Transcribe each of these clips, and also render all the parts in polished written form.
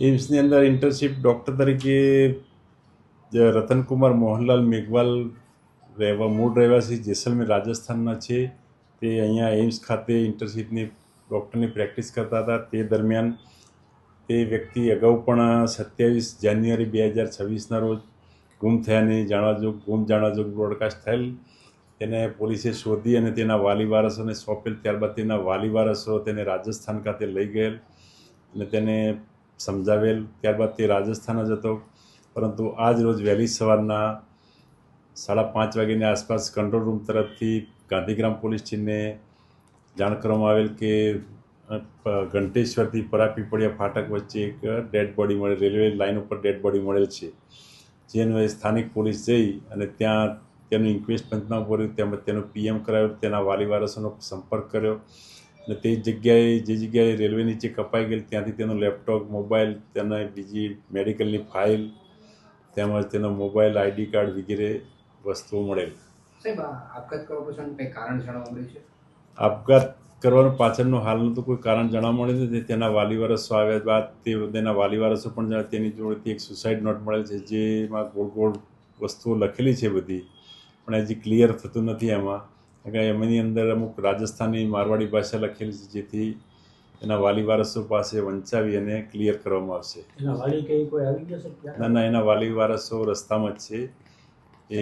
એમ્સની અંદર internship doctor તરીકે રતનકુમાર મોહનલાલ મેઘવાલ મૂળ રહેવાસી જેસલમેર રાજસ્થાનના છે. તે અહીંયા એમ્સ ખાતે ઇન્ટર્નશીપની ડૉક્ટરની પ્રેક્ટિસ કરતા હતા. તે દરમિયાન તે વ્યક્તિ અગાઉ પણ 27 જાન્યુઆરી 2026ના રોજ ગુમ થયાની ગુમ જાણવાજોગ બ્રોડકાસ્ટ થયેલ. તેને પોલીસે શોધી અને તેના વાલી વારસોને સોંપેલ. ત્યારબાદ તેના વાલી વારસો તેને રાજસ્થાન ખાતે લઈ ગયેલ અને તેને સમજાવેલ. ત્યારબાદ તે રાજસ્થાન જ હતો, પરંતુ આજ રોજ વહેલી સવારના 5:30 વાગ્યાની આસપાસ કંટ્રોલ રૂમ તરફથી ગાંધીગ્રામ પોલીસ સ્ટેશનને જાણ કરવામાં આવેલ કે ઘંટેશ્વરથી પરાપીપળિયા ફાટક વચ્ચે એક ડેડ બોડી મળેલ, રેલવે લાઇન ઉપર ડેડ બોડી મળેલ છે. જેનો સ્થાનિક પોલીસ જઈ અને ત્યાં તેનું ઇન્ક્વેસ્ટ પંચનામું કર્યું, તેમજ તેનું PM કરાવ્યું, તેના વાલી વારસોનો સંપર્ક કર્યો અને તે જે જગ્યાએ રેલવે નીચે કપાઈ ગયેલ ત્યાંથી તેનું લેપટોપ, મોબાઈલ, તેના બીજી મેડિકલની ફાઇલ તેમજ તેનો મોબાઈલ, ID કાર્ડ વગેરે વસ્તુઓ મળેલ. સાહેબ, આપઘાત કરવા પાછળનું કંઈ કારણ જાણવા મળ્યું છે? આપઘાત કરવાનું પાછળનું હાલનું તો કોઈ કારણ જાણવા મળ્યું નથી. તેના વાલી વારસો આવ્યા બાદ તેના વાલી વારસો પણ તેની જોડેથી એક સુસાઇડ નોટ મળેલ છે, જેમાં ગોળ ગોળ વસ્તુઓ લખેલી છે બધી, પણ હજી ક્લિયર થતું નથી એમાં. કારણ કે એમની અંદર અમુક રાજસ્થાની મારવાડી ભાષા લખેલી છે, જેથી એના વાલી વારસો પાસે વંચાવી અને ક્લિયર કરવામાં આવશે. ના, એના વાલી વારસો રસ્તામાં જ છે. એ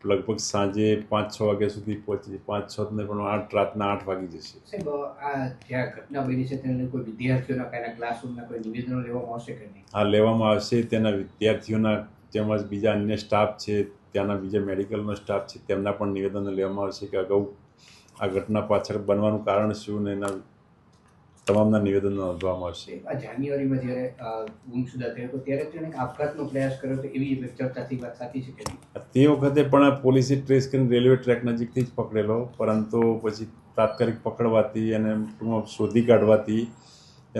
લગભગ સાંજે 5-6 વાગ્યા સુધી પહોંચી, 5-6 ને પણ રાતના 8 વાગી જશે. સાહેબ, આ જ્યાં ઘટના બની છે તેને કોઈ વિદ્યાર્થીઓના કયા ક્લાસરૂમના કોઈ નિવેદનો લેવામાં આવશે કે નહીં? હા, લેવામાં આવશે. તેના વિદ્યાર્થીઓના તેમજ બીજા અન્ય સ્ટાફ છે, ત્યાંના બીજા મેડિકલનો સ્ટાફ છે, તેમના પણ નિવેદનો લેવામાં આવશે કે અગાઉ આ ઘટના પાછળ બનવાનું કારણ શું, ને એના તમામના નિવેદનો નોંધવામાં આવશે. આ જાન્યુઆરીમાં જ્યારે ગુમશુદા થયો હતો ત્યારે તેણે આપઘાતનો પ્રયાસ કર્યો હતો એવી ચર્ચાથી વાત સાચી છે કે નહીં? તે વખતે પણ પોલીસે ટ્રેસ કરીને રેલવે ટ્રેક નજીકથી જ પકડેલો, પરંતુ પછી તાત્કાલિક પકડવાથી અને શોધી કાઢવાથી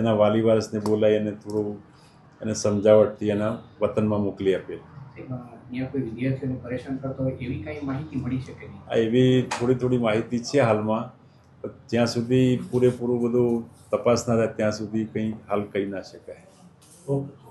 એના વાલી વારસને બોલાવી અને થોડું એને સમજાવટથી એના વતનમાં મોકલી આપેલ. ત્યાં કોઈ વિદ્યાર્થીઓને પરેશાન કરતો હોય એવી કાંઈ માહિતી મળી શકે નહીં? એવી થોડી માહિતી છે હાલમાં. જ્યાં સુધી પૂરેપૂરું બધું તપાસ ના થાય ત્યાં સુધી કંઈ હાલ કહી ના શકાય. ઓકે.